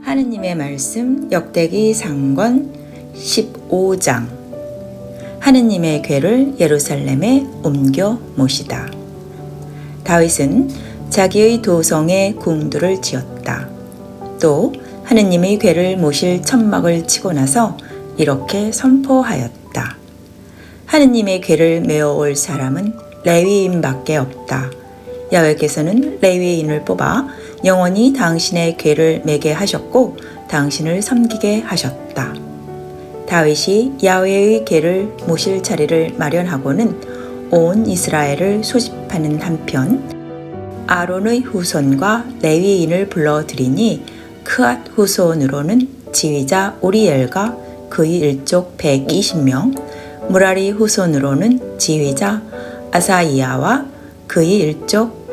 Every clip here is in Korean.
하느님의 말씀 역대기 상권 15장. 하느님의 궤를 예루살렘에 옮겨 모시다. 다윗은 자기의 도성에 궁두를 지었다. 또 하느님의 궤를 모실 천막을 치고 나서 이렇게 선포하였다. 하느님의 궤를 메어올 사람은 레위인밖에 없다. 야훼께서는 레위인을 뽑아 영원히 당신의 궤를 메게 하셨고 당신을 섬기게 하셨다. 다윗이 야훼의 궤를 모실 자리를 마련하고는 온 이스라엘을 소집하는 한편 아론의 후손과 레위인을 불러들이니 크앗 후손으로는 지휘자 오리엘과 그의 일족 120명, 무라리 후손으로는 지휘자 아사이야와 그의 일족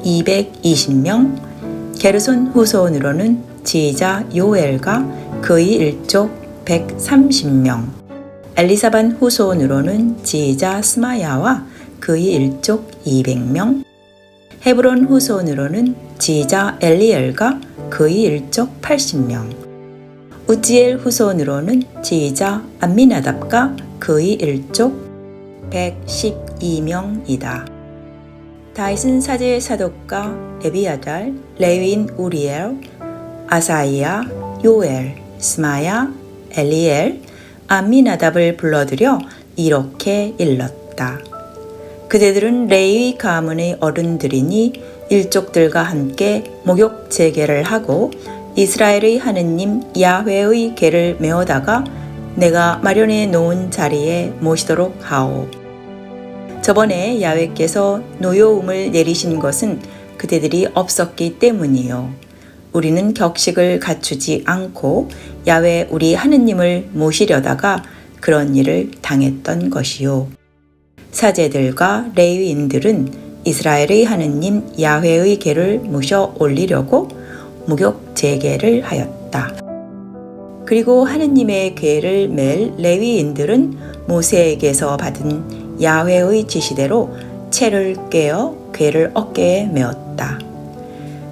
220명, 게르손 후손으로는 지휘자 요엘과 그의 일족 130명, 엘리사반 후손으로는 지휘자 스마야와 그의 일족 200명, 헤브론 후손으로는 지휘자 엘리엘과 그의 일족 80명, 우지엘 후손으로는 지휘자 암미나답과 그의 일족 112명이다. 다윗은 사제의 사독과 에비아달, 레위인 우리엘, 아사이야, 요엘, 스마야, 엘리엘, 암미나답을 불러들여 이렇게 일렀다. 그대들은 레위 가문의 어른들이니 일족들과 함께 목욕 제계를 하고 이스라엘의 하느님 야훼의 궤를 메어다가 내가 마련해 놓은 자리에 모시도록 하오. 저번에 야훼께서 노여움을 내리신 것은 그대들이 없었기 때문이요. 우리는 격식을 갖추지 않고 야훼 우리 하느님을 모시려다가 그런 일을 당했던 것이요. 사제들과 레위인들은 이스라엘의 하느님 야훼의 궤를 모셔 올리려고 목욕 제계를 하였다. 그리고 하느님의 궤를 맬 레위인들은 모세에게서 받은 야훼의 지시대로 채를 꿰어 궤를 어깨에 메었다.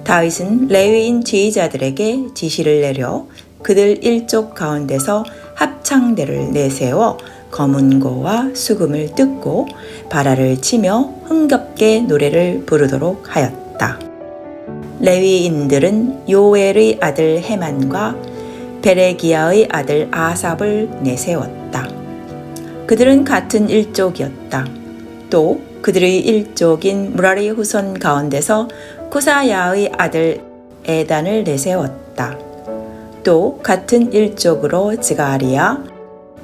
다윗은 레위인 지휘자들에게 지시를 내려 그들 일족 가운데서 합창대를 내세워 검은고와 수금을 뜯고 바라를 치며 흥겹게 노래를 부르도록 하였다. 레위인들은 요엘의 아들 헤만과 베레기야의 아들 아삽을 내세웠다. 그들은 같은 일족이었다. 또 그들의 일족인 무라리 후손 가운데서 쿠사야의 아들 에단을 내세웠다. 또 같은 일족으로 지가리야,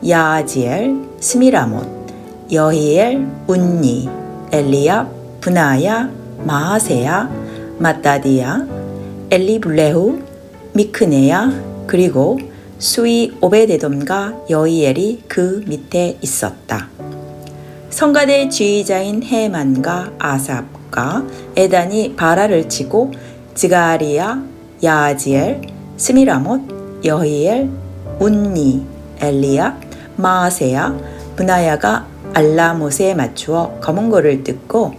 야아지엘, 스미라못, 여히엘, 운니, 엘리압, 브나야, 마하세야, 마따디야, 엘리블레후, 미크네야, 그리고 수이 오베데돔과 여히엘이 그 밑에 있었다. 성가대 지휘자인 헤만과 아삽과 에단이 바라를 치고 지가리야, 야아지엘, 스미라못, 여히엘, 운니, 엘리압, 마하세야, 브나야가 알라못에 맞추어 검은고를 뜯고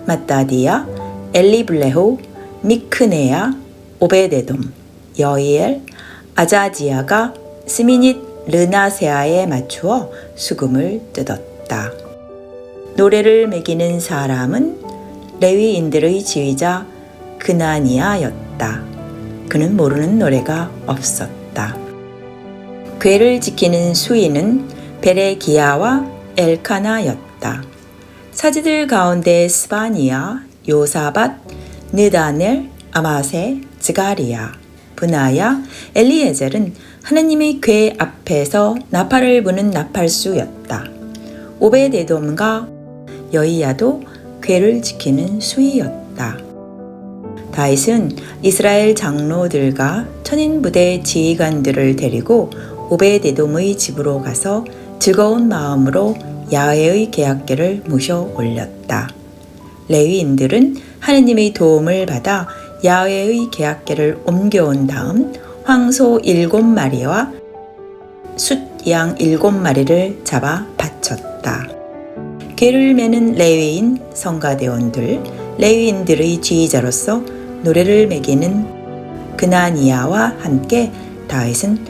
마따디야, 엘리블레후, 미크네야, 오베데돔, 여히엘, 아자지야가 스미닛 르나세아에 맞추어 수금을 뜯었다. 노래를 매기는 사람은 레위인들의 지휘자 그나니아였다. 그는 모르는 노래가 없었다. 궤를 지키는 수인은 베레기야와 엘카나였다. 사제들 가운데 스바니야, 요사밧, 느다넬, 아마세, 지가리야, 브나야, 엘리에젤은 하느님의 궤 앞에서 나팔을 부는 나팔수였다. 오베데돔과 여히야도 궤를 지키는 수이였다. 다윗은 이스라엘 장로들과 천인부대 지휘관들을 데리고 오베데돔의 집으로 가서 즐거운 마음으로 야훼의 계약궤를 모셔 올렸다. 레위인들은 하느님의 도움을 받아 야훼의 계약궤를 옮겨온 다음 황소 7마리와 숫양 7마리를 잡아 바쳤다. 궤를 매는 레위인 성가대원들, 레위인들의 지휘자로서 노래를 매기는 그나니아와 함께 다윗은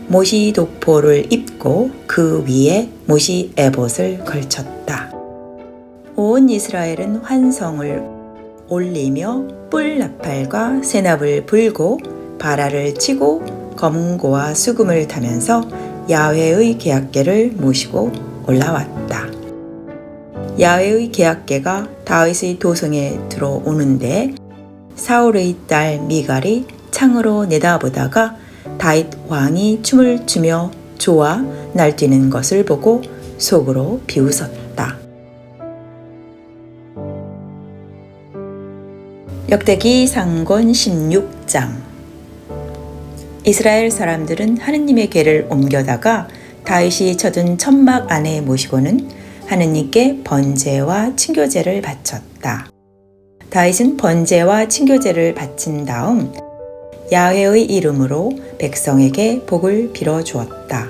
모시 독포를 입고 그 위에 모시 에봇을 걸쳤다. 온 이스라엘은 환성을 올리며 뿔 나팔과 새납을 불고 바라를 치고 검은고와 수금을 타면서 야훼의 계약궤를 모시고 올라왔다. 야훼의 계약궤가 다윗의 도성에 들어오는데 사울의 딸 미갈이 창으로 내다보다가 다윗 왕이 춤을 추며 좋아 날뛰는 것을 보고 속으로 비웃었다. 역대기 상권 16장. 이스라엘 사람들은 하느님의 궤를 옮겨다가 다윗이 젖은 천막 안에 모시고는 하느님께 번제와 친교제를 바쳤다. 다윗은 번제와 친교제를 바친 다음 야훼의 이름으로 백성에게 복을 빌어 주었다.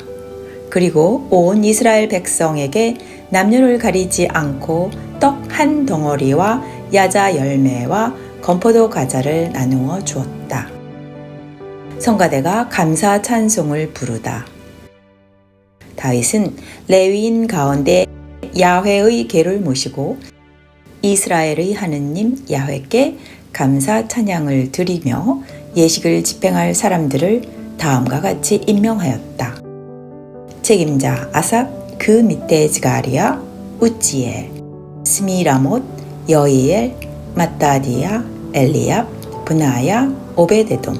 그리고 온 이스라엘 백성에게 남녀를 가리지 않고 떡 한 덩어리와 야자 열매와 건포도 과자를 나누어 주었다. 성가대가 감사 찬송을 부르다. 다윗은 레위인 가운데 야훼의 궤를 모시고 이스라엘의 하느님 야훼께 감사 찬양을 드리며 예식을 집행할 사람들을 다음과 같이 임명하였다. 책임자 아삽, 그 밑에 스가랴, 우찌엘, 스미라못, 여이엘, 마따디야, 엘리압, 브나야, 오베데돔.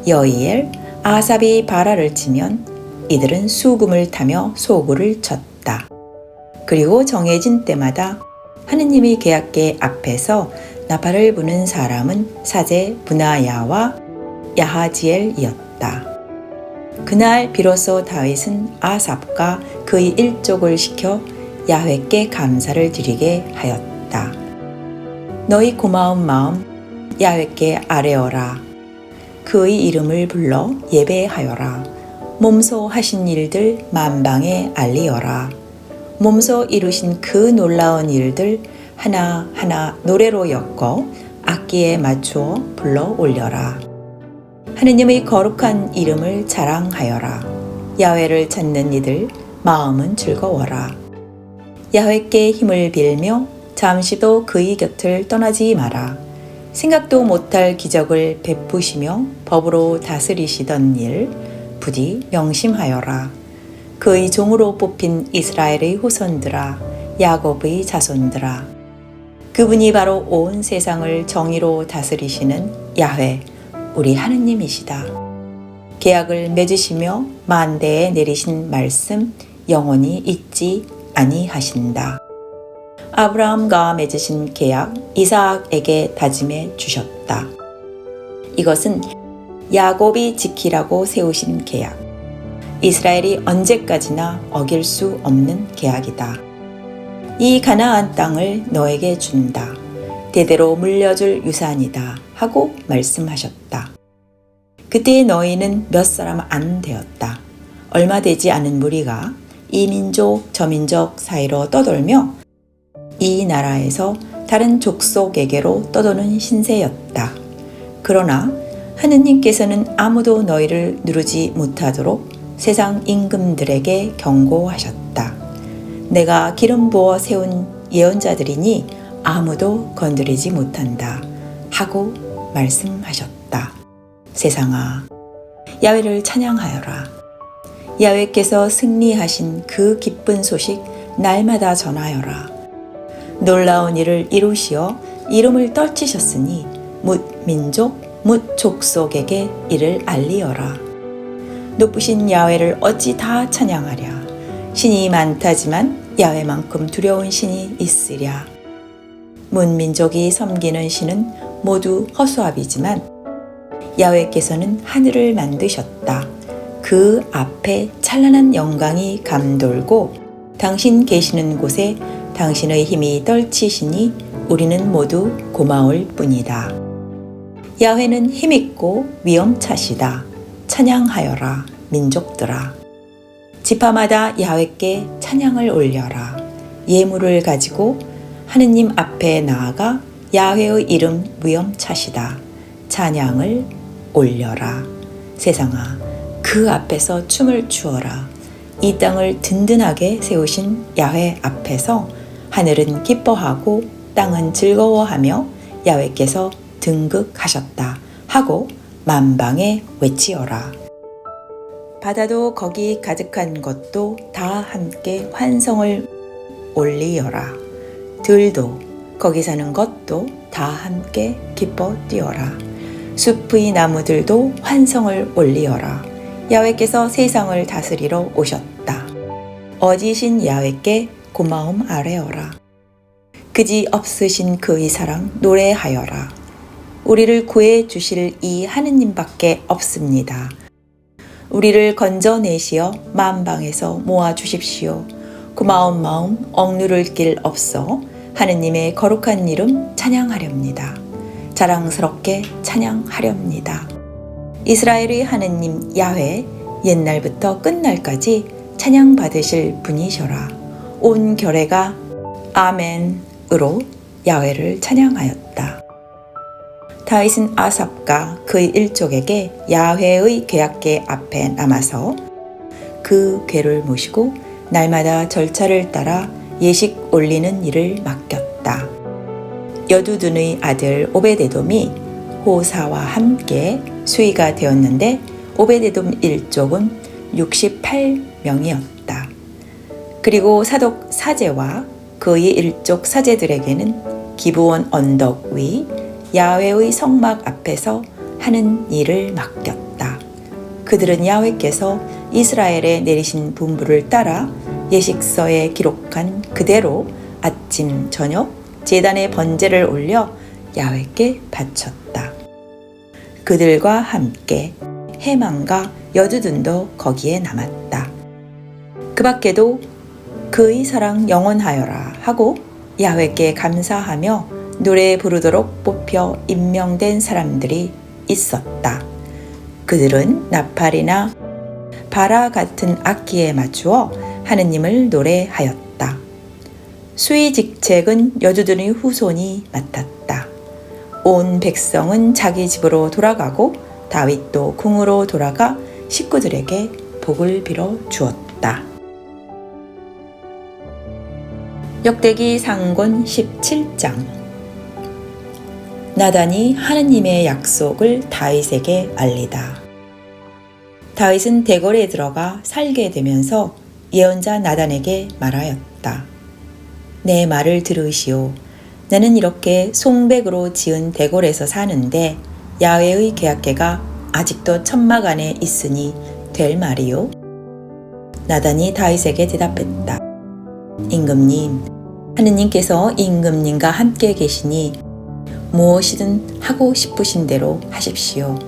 여이엘, 아삽이 바라를 치면 이들은 수금을 타며 소구를 쳤다. 그리고 정해진 때마다 하느님의 계약궤 앞에서 나팔을 부는 사람은 사제 브나야와 야하지엘이었다. 그날 비로소 다윗은 아삽과 그의 일족을 시켜 야훼께 감사를 드리게 하였다. 너희 고마운 마음 야훼께 아뢰어라. 그의 이름을 불러 예배하여라. 몸소 하신 일들 만방에 알리어라. 몸소 이루신 그 놀라운 일들 하나하나 노래로 엮어 악기에 맞추어 불러 올려라. 하느님의 거룩한 이름을 자랑하여라. 야훼를 찾는 이들 마음은 즐거워라. 야훼께 힘을 빌며 잠시도 그의 곁을 떠나지 마라. 생각도 못할 기적을 베푸시며 법으로 다스리시던 일 부디 명심하여라. 그의 종으로 뽑힌 이스라엘의 후손들아, 야곱의 자손들아. 그분이 바로 온 세상을 정의로 다스리시는 야훼, 우리 하느님이시다. 계약을 맺으시며 만대에 내리신 말씀 영원히 잊지 아니하신다. 아브라함과 맺으신 계약 이삭에게 다짐해 주셨다. 이것은 야곱이 지키라고 세우신 계약. 이스라엘이 언제까지나 어길 수 없는 계약이다. 이 가나안 땅을 너에게 준다. 대대로 물려줄 유산이다 하고 말씀하셨다. 그때 너희는 몇 사람 안 되었다. 얼마 되지 않은 무리가 이 민족 저 민족 사이로 떠돌며 이 나라에서 다른 족속에게로 떠도는 신세였다. 그러나 하느님께서는 아무도 너희를 누르지 못하도록 세상 임금들에게 경고하셨다. 내가 기름 부어 세운 예언자들이니 아무도 건드리지 못한다 하고 말씀하셨다. 세상아, 야훼를 찬양하여라. 야훼께서 승리하신 그 기쁜 소식 날마다 전하여라. 놀라운 일을 이루시어 이름을 떨치셨으니 뭇 민족 뭇 족속에게 이를 알리어라. 높으신 야훼를 어찌 다 찬양하랴. 신이 많다지만 야훼만큼 두려운 신이 있으랴. 문민족이 섬기는 신은 모두 허수아비지만 야훼께서는 하늘을 만드셨다. 그 앞에 찬란한 영광이 감돌고 당신 계시는 곳에 당신의 힘이 떨치시니 우리는 모두 고마울 뿐이다. 야훼는 힘있고 위엄차시다. 찬양하여라 민족들아. 지파마다 야훼께 찬양을 올려라. 예물을 가지고 하느님 앞에 나아가 야훼의 이름 위엄차시다. 찬양을 올려라. 세상아, 그 앞에서 춤을 추어라. 이 땅을 든든하게 세우신 야훼 앞에서 하늘은 기뻐하고 땅은 즐거워하며 야훼께서 등극하셨다 하고 만방에 외치어라. 바다도 거기 가득한 것도 다 함께 환성을 올리어라. 들도 거기 사는 것도 다 함께 기뻐 뛰어라. 숲의 나무들도 환성을 올리어라. 야훼께서 세상을 다스리러 오셨다. 어지신 야훼께 고마움 아뢰어라. 그지 없으신 그의 사랑 노래하여라. 우리를 구해 주실 이 하느님밖에 없습니다. 우리를 건져내시어 만방에서 모아 주십시오. 고마운 마음 억누를 길 없어 하느님의 거룩한 이름 찬양하렵니다. 자랑스럽게 찬양하렵니다. 이스라엘의 하느님 야훼, 옛날부터 끝날까지 찬양받으실 분이셔라. 온 결회가 아멘으로 야훼를 찬양하였다. 다윗은 아삽과 그의 일족에게 야훼의 계약궤 앞에 남아서 그 궤를 모시고 날마다 절차를 따라 예식 올리는 일을 맡겼다. 여두둔의 아들 오베데돔이 호사와 함께 수위가 되었는데 오베데돔 일족은 68명이었다. 그리고 사독 사제와 그의 일족 사제들에게는 기브온 언덕 위 야훼의 성막 앞에서 하는 일을 맡겼다. 그들은 야훼께서 이스라엘에 내리신 분부를 따라 예식서에 기록한 그대로 아침 저녁 제단에 번제를 올려 야훼께 바쳤다. 그들과 함께 해만과 여두둔도 거기에 남았다. 그 밖에도 그의 사랑 영원하여라 하고 야훼께 감사하며 노래 부르도록 뽑혀 임명된 사람들이 있었다. 그들은 나팔이나 바라 같은 악기에 맞추어 하느님을 노래하였다. 수위 직책은 여두둔의 후손이 맡았다. 온 백성은 자기 집으로 돌아가고 다윗도 궁으로 돌아가 식구들에게 복을 빌어 주었다. 역대기 상권 17장. 나단이 하느님의 약속을 다윗에게 알리다. 다윗은 대궐에 들어가 살게 되면서 예언자 나단에게 말하였다. 내 말을 들으시오. 나는 이렇게 송백으로 지은 대궐에서 사는데 야훼의 계약궤가 아직도 천막 안에 있으니 될 말이요? 나단이 다윗에게 대답했다. 임금님, 하느님께서 임금님과 함께 계시니 무엇이든 하고 싶으신 대로 하십시오.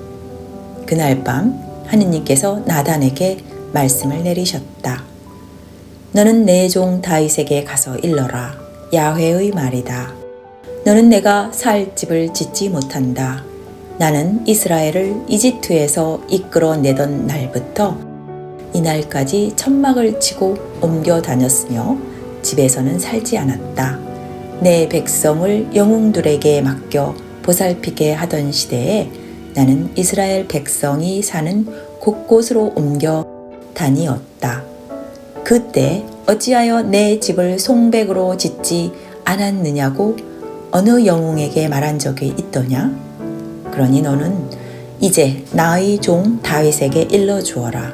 그날 밤 하느님께서 나단에게 말씀을 내리셨다. 너는 내 종 다윗에게 가서 일러라. 야훼의 말이다. 너는 내가 살 집을 짓지 못한다. 나는 이스라엘을 이집트에서 이끌어내던 날부터 이날까지 천막을 치고 옮겨 다녔으며 집에서는 살지 않았다. 내 백성을 영웅들에게 맡겨 보살피게 하던 시대에 나는 이스라엘 백성이 사는 곳곳으로 옮겨 다니었다. 그때 어찌하여 내 집을 송백으로 짓지 않았느냐고 어느 영웅에게 말한 적이 있더냐? 그러니 너는 이제 나의 종 다윗에게 일러주어라.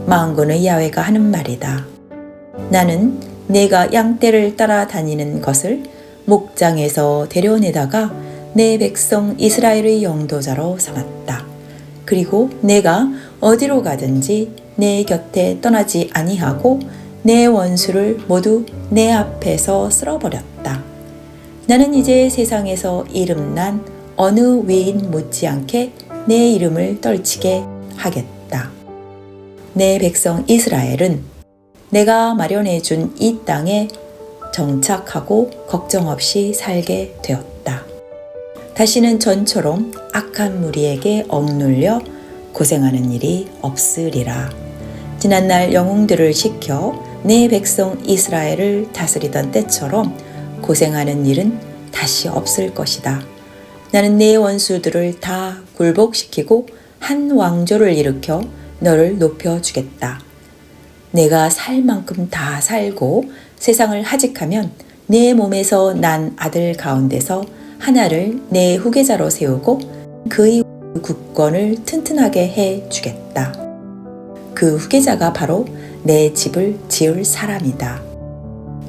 만군의 야훼가 하는 말이다. 나는 내가 양떼를 따라다니는 것을 목장에서 데려내다가 내 백성 이스라엘의 영도자로 삼았다. 그리고 내가 어디로 가든지 내 곁에 떠나지 아니하고 내 원수를 모두 내 앞에서 쓸어버렸다. 나는 이제 세상에서 이름난 어느 외인 못지않게 내 이름을 떨치게 하겠다. 내 백성 이스라엘은 내가 마련해 준 이 땅에 정착하고 걱정 없이 살게 되었다. 다시는 전처럼 악한 무리에게 억눌려 고생하는 일이 없으리라. 지난날 영웅들을 시켜 내 백성 이스라엘을 다스리던 때처럼 고생하는 일은 다시 없을 것이다. 나는 내 원수들을 다 굴복시키고 한 왕조를 일으켜 너를 높여주겠다. 내가 살 만큼 다 살고 세상을 하직하면 내 몸에서 난 아들 가운데서 하나를 내 후계자로 세우고 그의 국권을 튼튼하게 해 주겠다. 그 후계자가 바로 내 집을 지을 사람이다.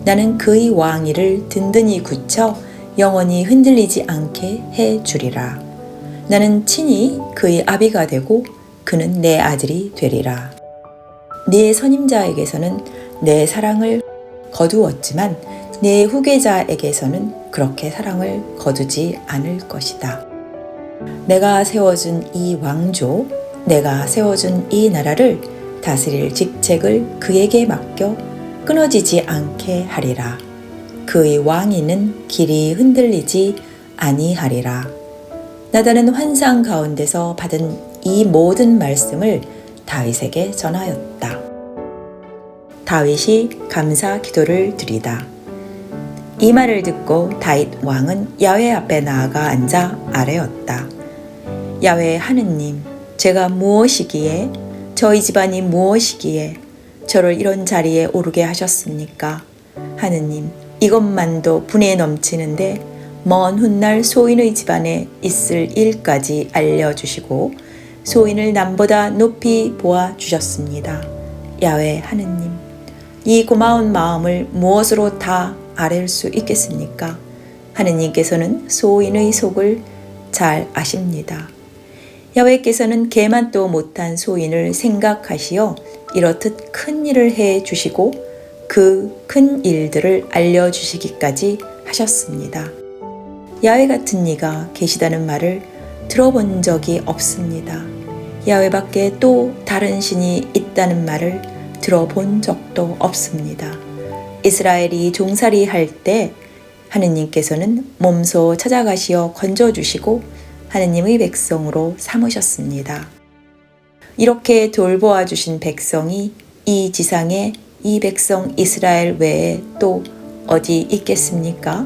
나는 그의 왕위를 든든히 굳혀 영원히 흔들리지 않게 해 주리라. 나는 친히 그의 아비가 되고 그는 내 아들이 되리라. 네 선임자에게서는 내 사랑을 거두었지만 내 후계자에게서는 그렇게 사랑을 거두지 않을 것이다. 내가 세워준 이 왕조, 내가 세워준 이 나라를 다스릴 직책을 그에게 맡겨 끊어지지 않게 하리라. 그의 왕위는 길이 흔들리지 아니하리라. 나단은 환상 가운데서 받은 이 모든 말씀을 다윗에게 전하였다. 다윗이 감사 기도를 드리다. 이 말을 듣고 다윗 왕은 야훼 앞에 나아가 앉아 아뢰었다. 야훼 하느님, 제가 무엇이기에, 저희 집안이 무엇이기에 저를 이런 자리에 오르게 하셨습니까? 하느님, 이것만도 분에 넘치는데 먼 훗날 소인의 집안에 있을 일까지 알려주시고 소인을 남보다 높이 보아주셨습니다. 야훼 하느님, 이 고마운 마음을 무엇으로 다 아랠 수 있겠습니까? 하느님께서는 소인의 속을 잘 아십니다. 야훼께서는 개만도 못한 소인을 생각하시어 이렇듯 큰 일을 해 주시고 그 큰 일들을 알려주시기까지 하셨습니다. 야훼 같은 이가 계시다는 말을 들어본 적이 없습니다. 야훼밖에 또 다른 신이 있다는 말을 들어본 적도 없습니다. 이스라엘이 종살이 할 때 하느님께서는 몸소 찾아가시어 건져주시고 하느님의 백성으로 삼으셨습니다. 이렇게 돌보아 주신 백성이 이 지상에 이 백성 이스라엘 외에 또 어디 있겠습니까?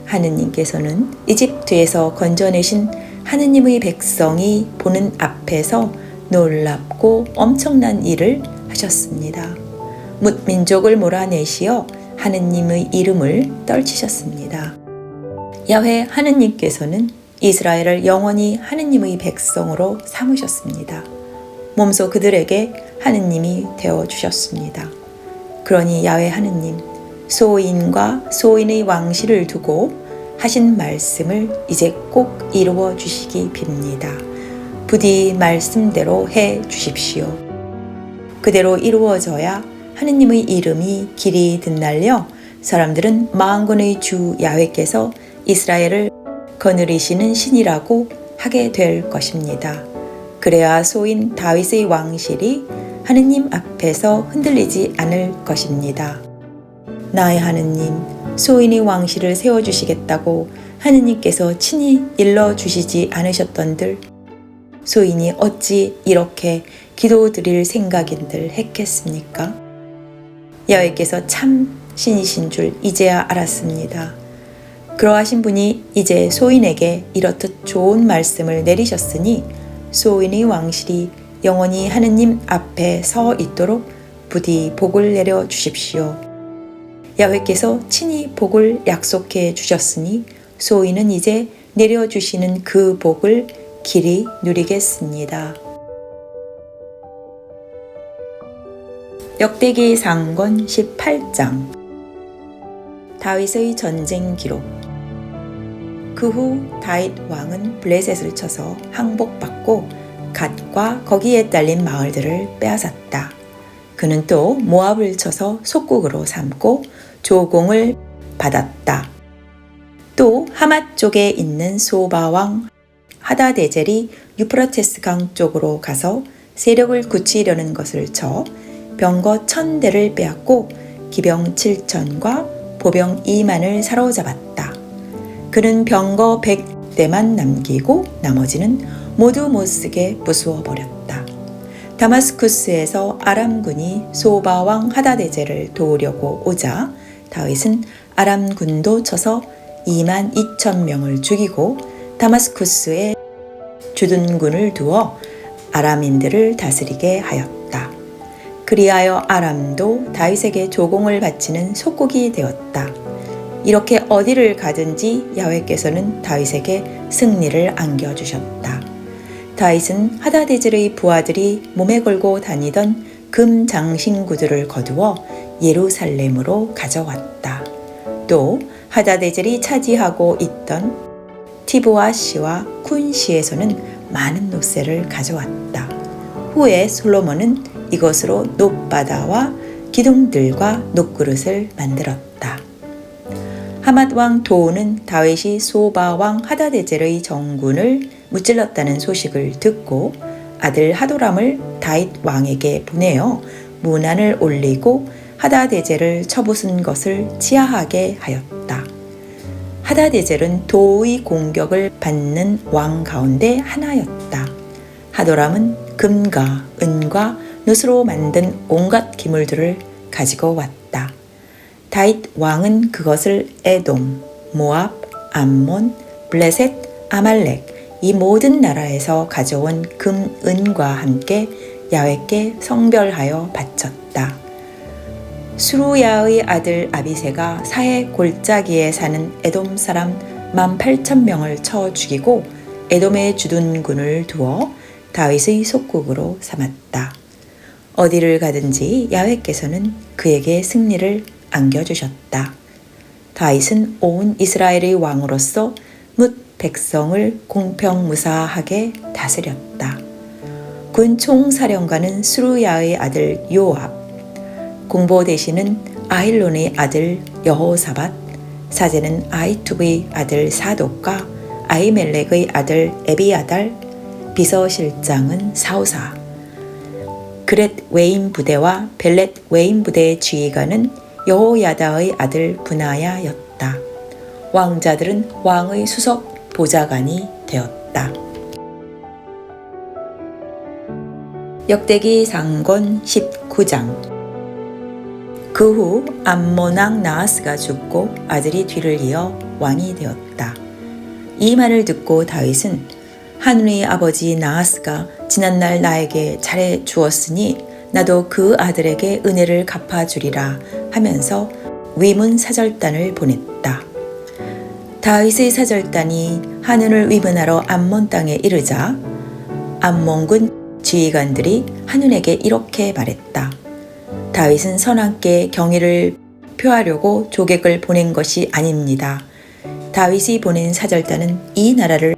하느님께서는 이집트에서 건져내신 하느님의 백성이 보는 앞에서 놀랍고 엄청난 일을 하셨습니다. 뭇민족을 몰아내시어 하느님의 이름을 떨치셨습니다. 야훼 하느님께서는 이스라엘을 영원히 하느님의 백성으로 삼으셨습니다. 몸소 그들에게 하느님이 되어주셨습니다. 그러니 야훼 하느님, 소인과 소인의 왕실을 두고 하신 말씀을 이제 꼭 이루어 주시기 빕니다. 부디 말씀대로 해 주십시오. 그대로 이루어져야 하느님의 이름이 길이 든날려 사람들은 만군의 주 야훼께서 이스라엘을 거느리시는 신이라고 하게 될 것입니다. 그래야 소인 다윗의 왕실이 하느님 앞에서 흔들리지 않을 것입니다. 나의 하느님, 소인의 왕실을 세워주시겠다고 하느님께서 친히 일러주시지 않으셨던들 소인이 어찌 이렇게 기도드릴 생각인들 했겠습니까? 야훼께서 참 신이신 줄 이제야 알았습니다. 그러하신 분이 이제 소인에게 이렇듯 좋은 말씀을 내리셨으니 소인의 왕실이 영원히 하느님 앞에 서 있도록 부디 복을 내려 주십시오. 야훼께서 친히 복을 약속해 주셨으니 소인은 이제 내려주시는 그 복을 길이 누리겠습니다. 역대기 상권 18장 다윗의 전쟁 기록. 그 후 다윗 왕은 블레셋을 쳐서 항복받고 갓과 거기에 딸린 마을들을 빼앗았다. 그는 또 모압을 쳐서 속국으로 삼고 조공을 받았다. 또 하맛 쪽에 있는 소바 왕 하다데젤이 유프라테스 강 쪽으로 가서 세력을 굳히려는 것을 쳐 병거 1000대를 빼앗고 기병 7000과 보병 2만을 사로잡았다. 그는 병거 100대만 남기고 나머지는 모두 못쓰게 부수어 버렸다. 다마스쿠스에서 아람군이 소바 왕 하다데젤을 도우려고 오자 다윗은 아람군도 쳐서 22,000명을 죽이고 다마스쿠스에 주둔군을 두어 아람인들을 다스리게 하였다. 그리하여 아람도 다윗에게 조공을 바치는 속국이 되었다. 이렇게 어디를 가든지 야훼께서는 다윗에게 승리를 안겨주셨다. 다윗은 하다데젤의 부하들이 몸에 걸고 다니던 금 장신구들을 거두어 예루살렘으로 가져왔다. 또 하다데젤이 차지하고 있던 티브아시와 쿤시에서는 많은 놋새를 가져왔다. 후에 솔로몬은 이것으로 놋바다와 기둥들과 놋그릇을 만들었다. 하맛 왕 도우는 다윗이 소바 왕 하다데젤의 정군을 무찔렀다는 소식을 듣고 아들 하도람을 다윗 왕에게 보내어 문안을 올리고 하다데젤을 쳐부순 것을 치하하게 하였다. 하다데젤은 도우의 공격을 받는 왕 가운데 하나였다. 하도람은 금과 은과 놋으로 만든 온갖 기물들을 가지고 왔다. 다윗 왕은 그것을 에돔, 모압, 암몬, 블레셋, 아말렉 이 모든 나라에서 가져온 금, 은과 함께 야훼께 성별하여 바쳤다. 수루야의 아들 아비새가 사해 골짜기에 사는 에돔 사람 18,000명을 쳐 죽이고 에돔의 주둔군을 두어 다윗의 속국으로 삼았다. 어디를 가든지 야훼께서는 그에게 승리를 안겨주셨다. 다윗은 온 이스라엘의 왕으로서 뭇 백성을 공평무사하게 다스렸다. 군 총사령관은 수루야의 아들 요압, 공보대신은 아힐론의 아들 여호사밧, 사제는 아히투브의 아들 사독과 아히멜렉의 아들 에비아달, 비서실장은 사우사, 그렛 외인 부대와 벨렛 외인 부대의 지휘관은 여호야다의 아들 분하야였다. 왕자들은 왕의 수석 보좌관이 되었다. 역대기 상권 19장. 그 후 암몬 왕 나하스가 죽고 아들이 뒤를 이어 왕이 되었다. 이 말을 듣고 다윗은 한운의 아버지 나하스가 지난날 나에게 잘해 주었으니 나도 그 아들에게 은혜를 갚아주리라 하면서 위문 사절단을 보냈다. 다윗의 사절단이 한운을 위문하러 암몬 땅에 이르자 암몬군 지휘관들이 한운에게 이렇게 말했다. 다윗은 선왕께 경의를 표하려고 조객을 보낸 것이 아닙니다. 다윗이 보낸 사절단은 이 나라를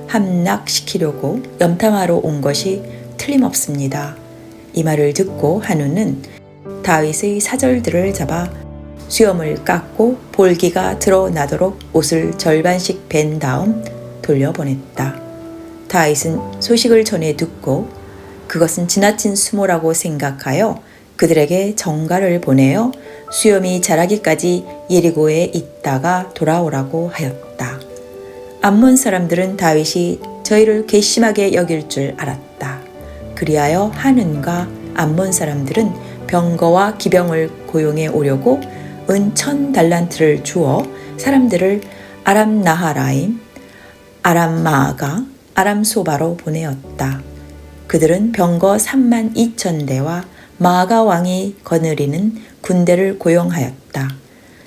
함락시키려고 염탐하러 온 것이 틀림없습니다. 이 말을 듣고 한운은 다윗의 사절들을 잡아 수염을 깎고 볼기가 드러나도록 옷을 절반씩 벤 다음 돌려보냈다. 다윗은 소식을 전해 듣고 그것은 지나친 수모라고 생각하여 그들에게 정가를 보내어 수염이 자라기까지 예리고에 있다가 돌아오라고 하였다. 암몬 사람들은 다윗이 저희를 괘씸하게 여길 줄 알았다. 그리하여 한운과 암몬 사람들은 병거와 기병을 고용해 오려고 은 1000달란트를 주어 사람들을 아람 나하라임, 아람 마아가, 아람 소바로 보내었다. 그들은 병거 32,000대와 마아가 왕이 거느리는 군대를 고용하였다.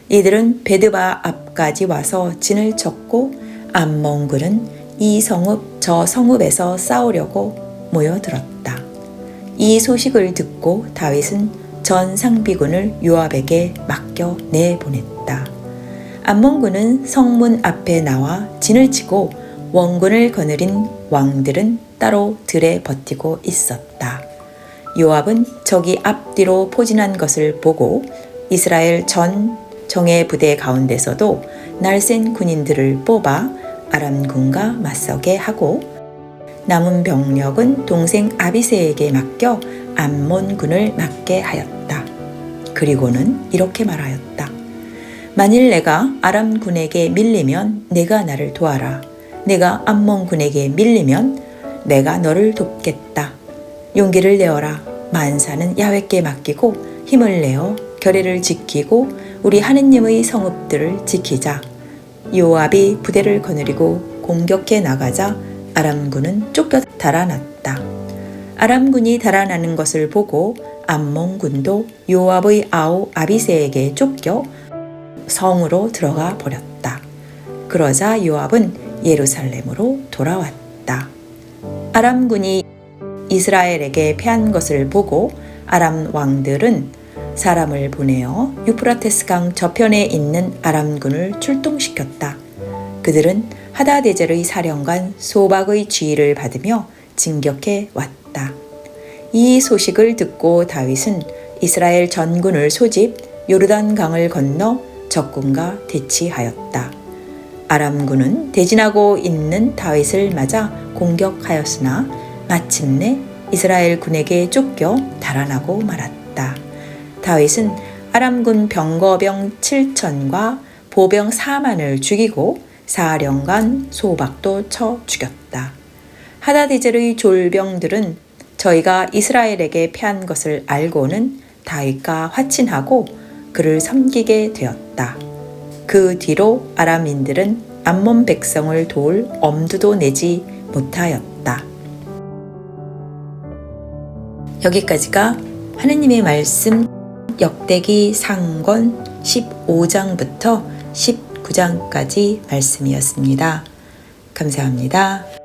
이들은 베드바 앞까지 와서 진을 쳤고 암몬군은 이 성읍 저 성읍에서 싸우려고 모여들었다. 이 소식을 듣고 다윗은 전 상비군을 요압에게 맡겨 내보냈다. 암몬군은 성문 앞에 나와 진을 치고 원군을 거느린 왕들은 따로 들에 버티고 있었다. 요압은 적이 앞뒤로 포진한 것을 보고 이스라엘 전 정예 부대 가운데서도 날쌘 군인들을 뽑아 아람군과 맞서게 하고 남은 병력은 동생 아비새에게 맡겨 암몬군을 맡게 하였다. 그리고는 이렇게 말하였다. 만일 내가 아람군에게 밀리면 내가 나를 도와라. 내가 암몬군에게 밀리면 내가 너를 돕겠다. 용기를 내어라. 만사는 야훼께 맡기고 힘을 내어 결의를 지키고 우리 하느님의 성읍들을 지키자. 요압이 부대를 거느리고 공격해 나가자 아람군은 쫓겨 달아났다. 아람군이 달아나는 것을 보고 암몬군도 요압의 아우 아비새에게 쫓겨 성으로 들어가 버렸다. 그러자 요압은 예루살렘으로 돌아왔다. 아람군이 이스라엘에게 패한 것을 보고 아람 왕들은 사람을 보내어 유프라테스 강 저편에 있는 아람군을 출동시켰다. 그들은 하다데젤의 사령관 소박의 지휘를 받으며 진격해 왔다. 이 소식을 듣고 다윗은 이스라엘 전군을 소집 요르단 강을 건너 적군과 대치하였다. 아람군은 대진하고 있는 다윗을 맞아 공격하였으나 마침내 이스라엘 군에게 쫓겨 달아나고 말았다. 다윗은 아람군 병거병 7,000과 보병 4만을 죽이고 사령관 소박도 쳐 죽였다. 하다데젤의 졸병들은 저희가 이스라엘에게 패한 것을 알고는 다윗과 화친하고 그를 섬기게 되었다. 그 뒤로 아람인들은 암몬 백성을 도울 엄두도 내지 못하였다. 여기까지가 하느님의 말씀 역대기 상권 15장부터 19장까지 말씀이었습니다. 감사합니다.